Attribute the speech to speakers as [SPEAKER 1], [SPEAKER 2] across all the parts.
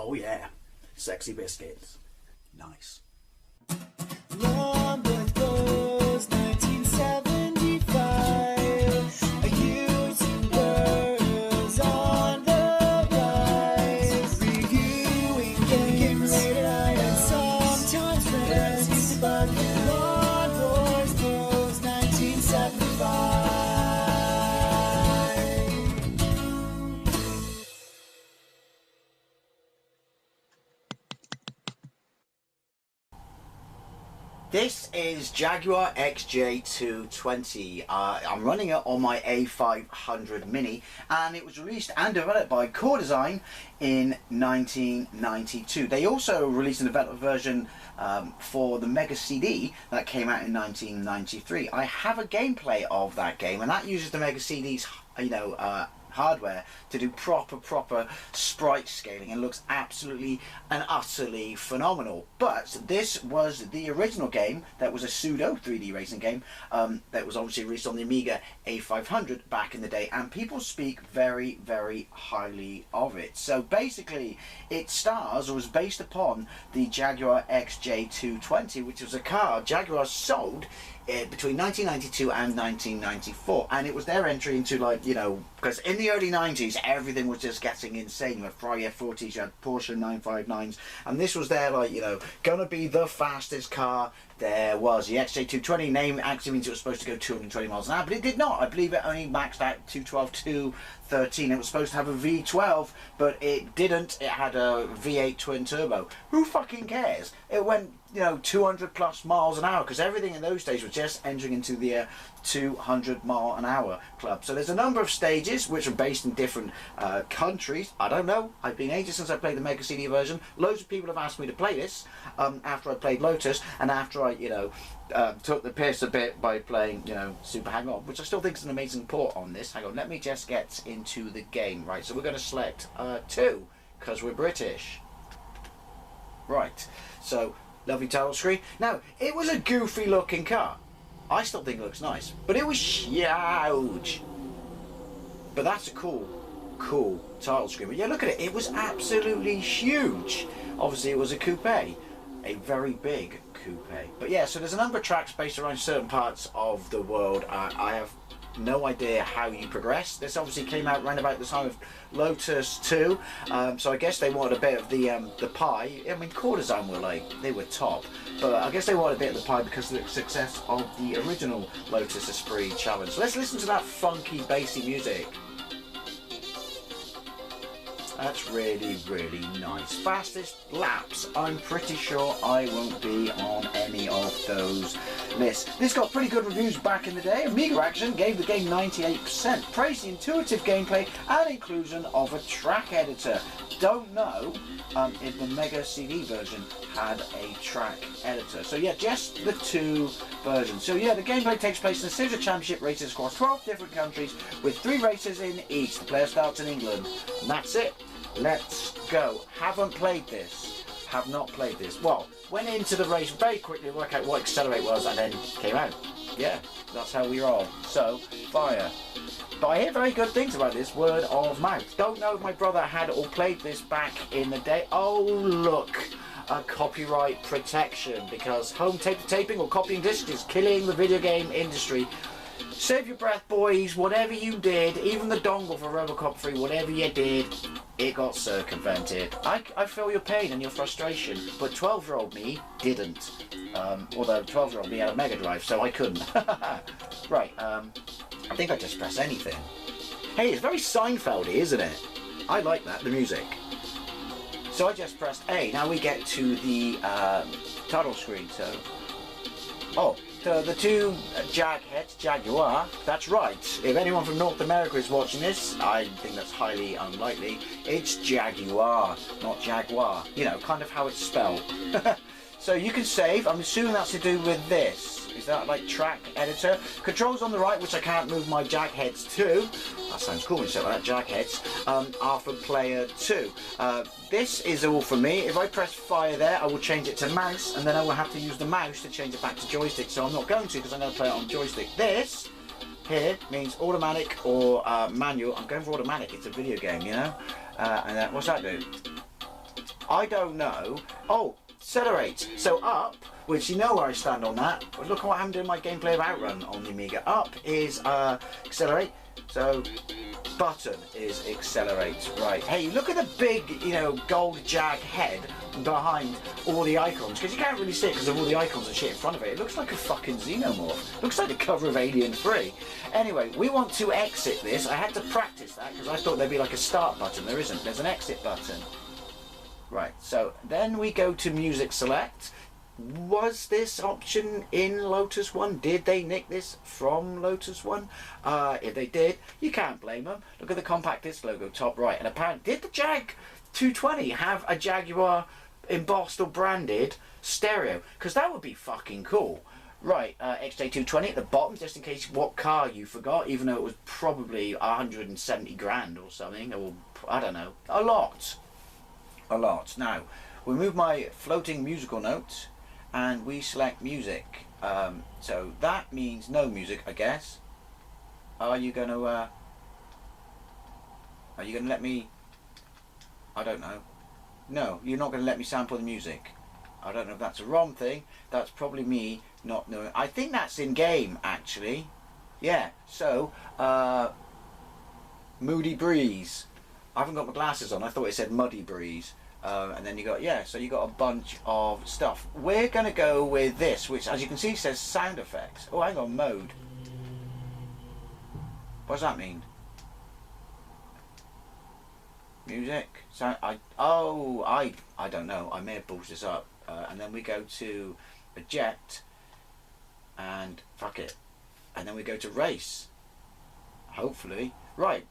[SPEAKER 1] Oh yeah, sexy biscuits. Nice.
[SPEAKER 2] Long goes 1975. A YouTuber's on the rise, reviewing games late at night and sometimes friends. But Long goes 1975.
[SPEAKER 1] This is Jaguar XJ220. I'm running it on my A500 Mini, and it was released and developed by Core Design in 1992. They also released a developed version for the Mega CD that came out in 1993. I have a gameplay of that game, and that uses the Mega CD's, hardware to do proper sprite scaling, and looks absolutely and utterly phenomenal. But this was the original game that was a pseudo 3D racing game that was obviously released on the Amiga A500 back in the day, and people speak very highly of it. So basically it stars, or was based upon, the Jaguar XJ220, which was a car Jaguar sold between 1992 and 1994, and it was their entry into, like, because in the early 90s everything was just getting insane. You had Ferrari F40s, you had Porsche 959s, and this was their, gonna be the fastest car there was. The XJ220 name actually means it was supposed to go 220 miles an hour, but it did not. I believe it only maxed out 212, 213. It was supposed to have a V12, but it didn't. It had a V8 twin turbo. Who fucking cares? It went 200 plus miles an hour, because everything in those days was just entering into the 200 mile an hour club. So there's a number of stages which are based in different countries. I don't know, I've been ages since I played the Mega CD version. Loads of people have asked me to play this after I played Lotus, and after I took the piss a bit by playing Super Hang On, which I still think is an amazing port on this. Hang on, let me just get into the game. Right, so we're going to select 2 because we're British. Right, so lovely title screen. Now, it was a goofy looking car. I still think it looks nice, but it was huge. But that's a cool title screen. But yeah, look at it. It was absolutely huge. Obviously, it was a coupe, a very big coupe. But yeah, so there's a number of tracks based around certain parts of the world. I have no idea how you progress. This obviously came out around about the time of Lotus 2, so I guess they wanted a bit of the pie. I mean, Core Design were they were top, but I guess they wanted a bit of the pie because of the success of the original Lotus Esprit challenge. So let's listen to that funky bassy music. That's really nice. Fastest laps, I'm pretty sure I won't be on any of those lists. This got pretty good reviews back in the day. Amiga Action gave the game 98%, praised the intuitive gameplay and inclusion of a track editor. Don't know if the Mega CD version had a track editor. So yeah, just the 2 versions. So yeah, the gameplay takes place in a series of championship races across 12 different countries with 3 races in each. The player starts in England, and that's it. Let's go. Haven't played this. Have not played this. Well, went into the race very quickly to work out what Accelerate was, and then came out. Yeah, that's how we roll. So, fire. But I hear very good things about this, word of mouth. Don't know if my brother had or played this back in the day. Oh, look. A copyright protection, because home taping or copying discs is killing the video game industry. Save your breath, boys. Whatever you did, even the dongle for Robocop 3, whatever you did, it got circumvented. I feel your pain and your frustration, but 12-year-old me didn't. Although 12-year-old me had a Mega Drive, so I couldn't. Right, I think I just press anything. Hey, it's very Seinfeldy, isn't it? I like that, the music. So I just pressed A. Now we get to the title screen, so... Oh. So the 2 Jaguar, that's right. If anyone from North America is watching this, I think that's highly unlikely. It's Jaguar, not Jaguar. Kind of how it's spelled. So you can save. I'm assuming that's to do with this. Is that like track editor? Controls on the right, which I can't move my jack heads to. That sounds cool when you say like that, jack heads. Are for player 2. This is all for me. If I press fire there, I will change it to mouse, and then I will have to use the mouse to change it back to joystick. So I'm not going to, because I'm going to play it on joystick. This here means automatic or manual. I'm going for automatic. It's a video game, And what's that do? I don't know. Oh, accelerate. So up, which you know where I stand on that. But look at what I'm doing my gameplay of Outrun on the Amiga. Up is accelerate. So button is accelerate. Right. Hey, look at the big, you know, gold Jag head behind all the icons, because you can't really see it because of all the icons and shit in front of it. It looks like a fucking xenomorph. Looks like the cover of Alien 3. Anyway, we want to exit this. I had to practice that because I thought there'd be like a start button. There isn't. There's an exit button. Right, so then we go to music select. Was this option in Lotus 1? Did they nick this from Lotus 1? If they did, you can't blame them. Look at the compact disc logo top right. And apparently, did the Jag 220 have a Jaguar embossed or branded stereo? Because that would be fucking cool. Right, XJ220 at the bottom, just in case what car you forgot, even though it was probably 170 grand or something, or I don't know, a lot. A lot. Now, we move my floating musical note and we select music. So that means no music, I guess. Are you gonna let me? I don't know. No, you're not gonna let me sample the music. I don't know if that's a wrong thing. That's probably me not knowing. I think that's in game actually. Yeah. So Moody Breeze. I haven't got my glasses on. I thought it said Muddy Breeze. And then you got, yeah, so you got a bunch of stuff. We're going to go with this, which as you can see says sound effects. Oh, hang on, mode. What does that mean? Music? Sound, I don't know. I may have balls this up. And then we go to eject. And fuck it. And then we go to race. Hopefully. Right.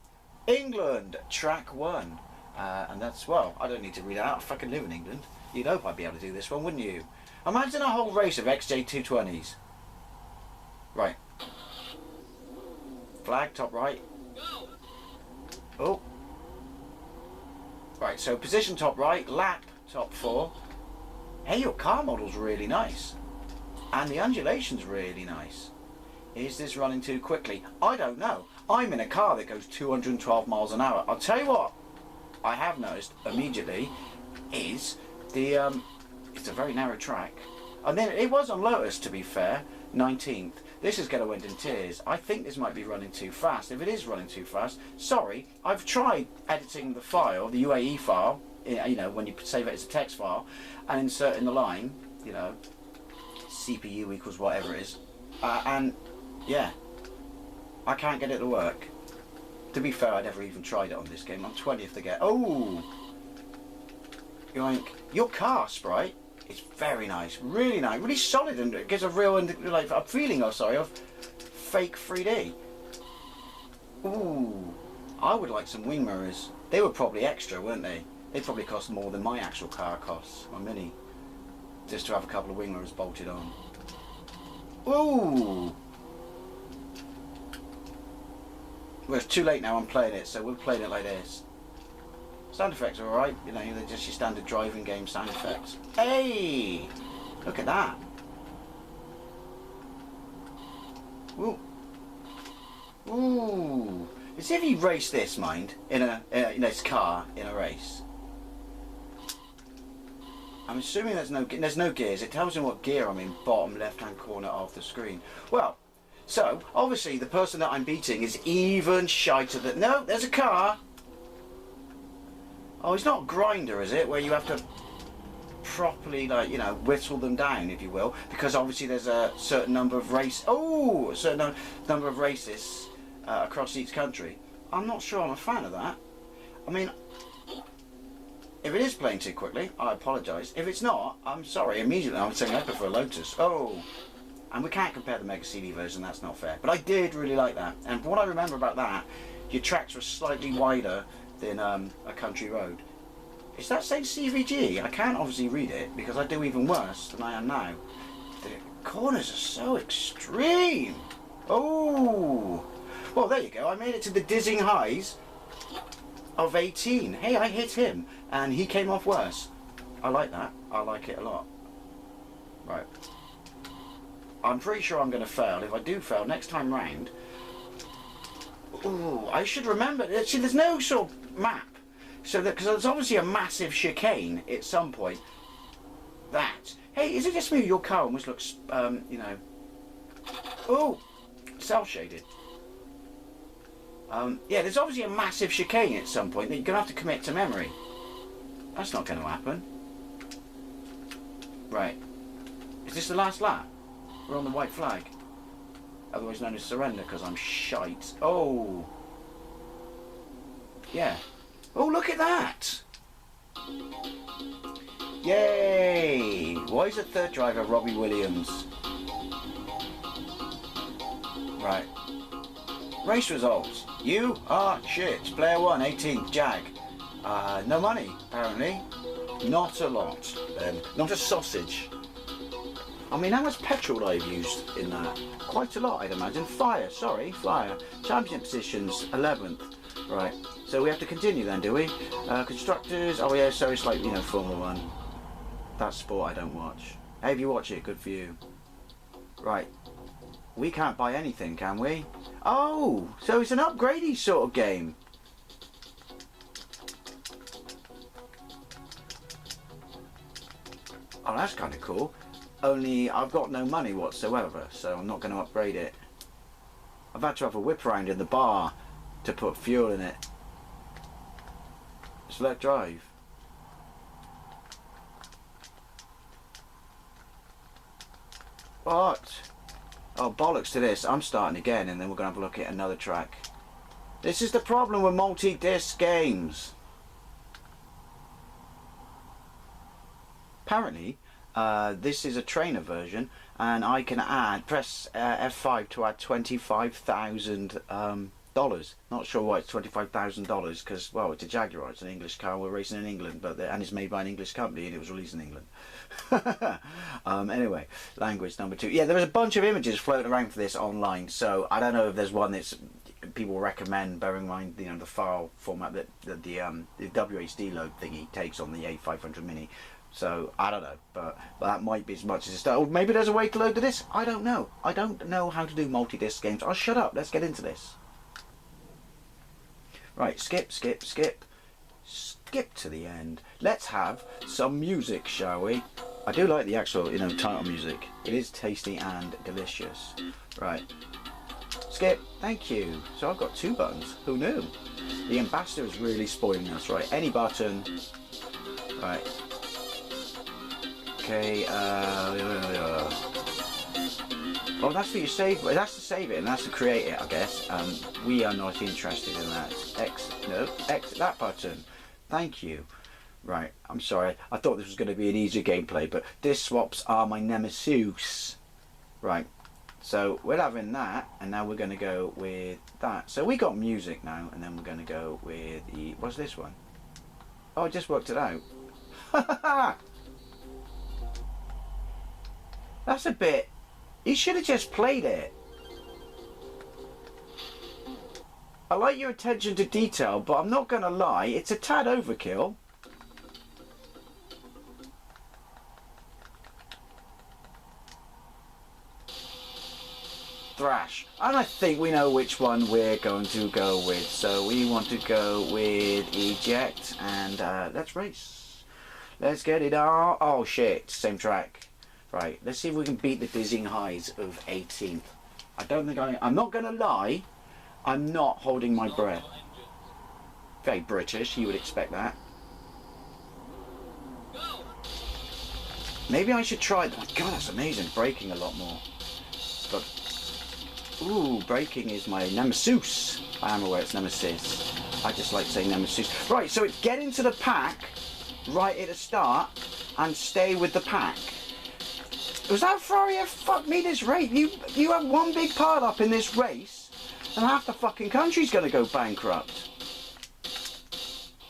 [SPEAKER 1] England, track 1. And that's, well, I don't need to read it out. I fucking live in England. You'd hope I'd be able to do this one, wouldn't you? Imagine a whole race of XJ220s. Right. Flag, top right. Oh. Right, so position top right, lap top 4. Hey, your car model's really nice. And the undulation's really nice. Is this running too quickly? I don't know. I'm in a car that goes 212 miles an hour. I'll tell you what I have noticed immediately is the it's a very narrow track. And then it was on Lotus, to be fair, 19th. This is going to end in tears. I think this might be running too fast. If it is running too fast, sorry, I've tried editing the file, the UAE file, you know, when you save it as a text file, and inserting the line, you know, CPU equals whatever it is, and yeah, I can't get it to work. To be fair, I never even tried it on this game. I'm 20th to get. Oh! Yoink. Your car sprite is very nice. Really nice. Really solid, and it gives a real, like, a feeling, of fake 3D. Ooh. I would like some wing mirrors. They were probably extra, weren't they? They probably cost more than my actual car costs, my Mini. Just to have a couple of wing mirrors bolted on. Ooh! Well, it's too late now, I'm playing it, so we're playing it like this. Sound effects are alright, you know, they're just your standard driving game sound effects. Hey! Look at that. Ooh. Ooh. It's if you race this, mind, in this car, in a race. I'm assuming there's no gears. It tells me what gear I'm in, bottom left-hand corner of the screen. Well, so, obviously, the person that I'm beating is even shiter than... No, there's a car! Oh, it's not Grinder, is it? Where you have to properly, like, you know, whittle them down, if you will. Because, obviously, there's a certain number of races... Oh! A certain number of races across each country. I'm not sure I'm a fan of that. I mean, if it is playing too quickly, I apologise. If it's not, I'm sorry. Immediately, I'm saying I prefer Lotus. Oh! And we can't compare the Mega CD version, that's not fair. But I did really like that. And from what I remember about that, your tracks were slightly wider than a country road. Is that saying CVG? I can't obviously read it because I do even worse than I am now. The corners are so extreme. Oh! Well, there you go. I made it to the dizzying highs of 18. Hey, I hit him and he came off worse. I like that. I like it a lot. Right. I'm pretty sure I'm going to fail. If I do fail, next time round... Ooh, I should remember... See, there's no sort of map So that, because there's obviously a massive chicane at some point. That. Hey, is it just me? Your car almost looks, you know. Oh, cell shaded. Yeah, there's obviously a massive chicane at some point that you're gonna have to commit to memory. That's not going to happen. Right. Is this the last lap? We're on the white flag. Otherwise known as surrender, because I'm shite. Oh. Yeah. Oh, look at that. Yay. Why is the third driver Robbie Williams? Right. Race results. You are shit. Player 1, 18th, Jag. No money, apparently. Not a lot. Not a sausage. I mean, how much petrol I've used in that? Quite a lot, I'd imagine. Flyer. Championship positions, 11th. Right. So we have to continue then, do we? Constructors. Oh yeah, so it's like, you know, Formula 1. That sport I don't watch. Hey, if you watch it, good for you. Right. We can't buy anything, can we? Oh, so it's an upgradey sort of game. Oh, that's kind of cool. Only I've got no money whatsoever, so I'm not going to upgrade it. I've had to have a whip around in the bar to put fuel in it. Select drive. What? Oh, bollocks to this. I'm starting again, and then we're going to have a look at another track. This is the problem with multi-disc games. Apparently, this is a trainer version, and I can press F5 to add $25,000. Not sure why it's $25,000, because, well, it's a Jaguar. It's an English car. We're racing in England, and it's made by an English company, and it was released in England. Anyway, language number 2. Yeah, there was a bunch of images floating around for this online, so I don't know if there's one that's people recommend, bearing in mind, you know, the file format that the WHD load thingy takes on the A500 Mini. So I don't know, but that might be as much as it's done. Or maybe there's a way to load the disc. I don't know. I don't know how to do multi-disc games. Oh, shut up. Let's get into this. Right, skip to the end. Let's have some music, shall we? I do like the actual, you know, title music. It is tasty and delicious. Right. Skip. Thank you. So I've got 2 buttons. Who knew? The ambassador is really spoiling us. Right. Any button. Right. Okay. Oh, that's for your save. That's to save it, and that's to create it, I guess. We are not interested in that. X. That button. Thank you. Right. I'm sorry. I thought this was going to be an easier gameplay, but disc swaps are my nemesis. Right. So we're having that, and now we're going to go with that. So we got music now, and then we're going to go with the. What's this one? Oh, I just worked it out. That's a bit. You should have just played it. I like your attention to detail, but I'm not going to lie, it's a tad overkill. Thrash. And I think we know which one we're going to go with. So we want to go with eject, and let's race. Let's get it on. Oh shit, same track. Right, let's see if we can beat the dizzying highs of 18th. I don't think I'm not going to lie, I'm not holding my breath. Very British, you would expect that. Maybe I should try. Oh God, that's amazing. Braking a lot more. But, ooh, braking is my nemesis. I am aware it's nemesis. I just like saying nemesis. Right, so it's get into the pack right at the start and stay with the pack. Was that Ferrari? Fuck me, this race. You have one big pile up in this race, and half the fucking country's going to go bankrupt.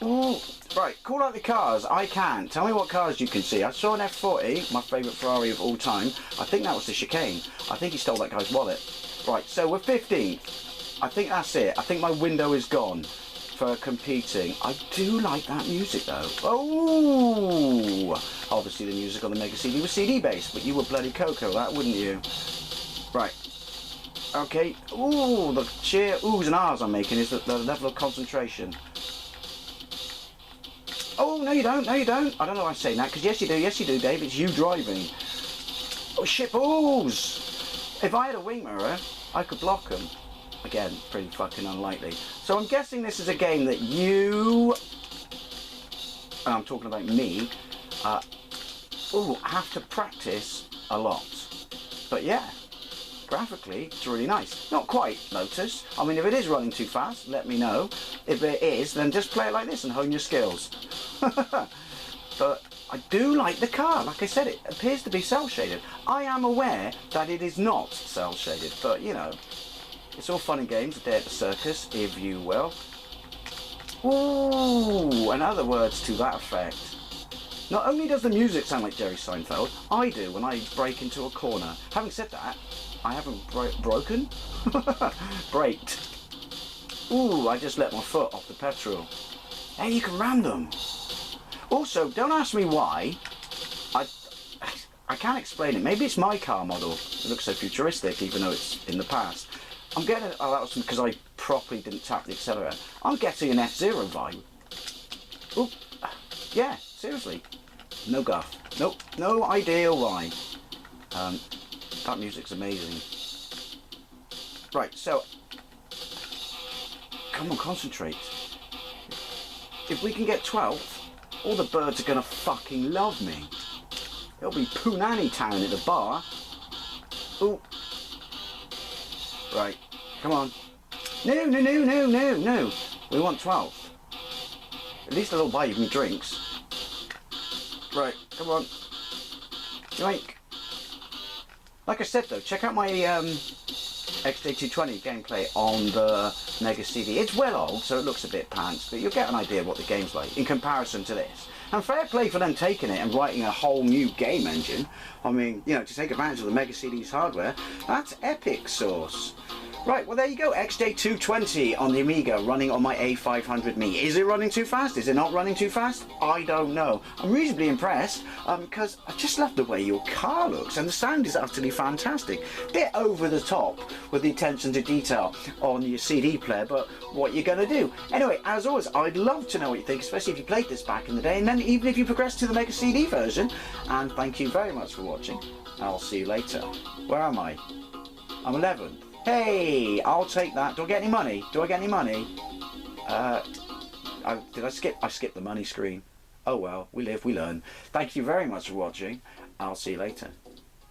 [SPEAKER 1] Ooh. Right, call out the cars. I can. Tell me what cars you can see. I saw an F40, my favourite Ferrari of all time. I think that was the chicane. I think he stole that guy's wallet. Right, so we're 15th. I think that's it. I think my window is gone for competing. I do like that music though. Oh! Obviously the music on the Mega CD was CD based, but you were bloody Coco, that wouldn't you? Right. Okay. Ooh, the sheer oohs and ahs I'm making is the level of concentration. Oh, no you don't, no you don't. I don't know why I'm saying that, because yes you do, Dave. It's you driving. Oh, shit balls! If I had a wing mirror, I could block them. Again, pretty fucking unlikely. So I'm guessing this is a game that you, and I'm talking about me, have to practice a lot. But yeah, graphically, it's really nice. Not quite, Lotus. I mean, if it is running too fast, let me know. If it is, then just play it like this and hone your skills. But I do like the car. Like I said, it appears to be cel-shaded. I am aware that it is not cel-shaded, but you know, it's all fun and games, a day at the circus, if you will. Ooh, and other words to that effect. Not only does the music sound like Jerry Seinfeld, I do when I break into a corner. Having said that, I haven't broken? Braked. Ooh, I just let my foot off the petrol. Hey, you can ram them. Also, don't ask me why. I can't explain it. Maybe it's my car model. It looks so futuristic, even though it's in the past. I'm getting, oh, that was because I properly didn't tap the accelerator. I'm getting an F-Zero vibe. Oop, yeah, seriously. No guff. Nope, no idea why. That music's amazing. Right, so, come on, concentrate. If we can get 12th, all the birds are gonna fucking love me. It'll be Punani Town at the bar. Ooh. Right, come on. No, no, no, no, no, no. We want 12th. At least they'll buy me drinks. Right, come on. Drink. Like I said though, check out my XJ220 gameplay on the Mega CD. It's well old, so it looks a bit pants, but you'll get an idea of what the game's like in comparison to this. And fair play for them taking it and writing a whole new game engine. I mean, you know, to take advantage of the Mega CD's hardware, that's epic sauce. Right, well there you go, XJ220 on the Amiga running on my A500 Mini. Is it running too fast? Is it not running too fast? I don't know. I'm reasonably impressed because I just love the way your car looks and the sound is utterly fantastic. Bit over the top with the attention to detail on your CD player, but what you're going to do. Anyway, as always, I'd love to know what you think, especially if you played this back in the day, and then even if you progress to the Mega CD version. And thank you very much for watching. I'll see you later. Where am I? I'm 11th. Hey, I'll take that. Do I get any money? Do I get any money? Did I skip? I skipped the money screen. Oh well, we live, we learn. Thank you very much for watching. I'll see you later.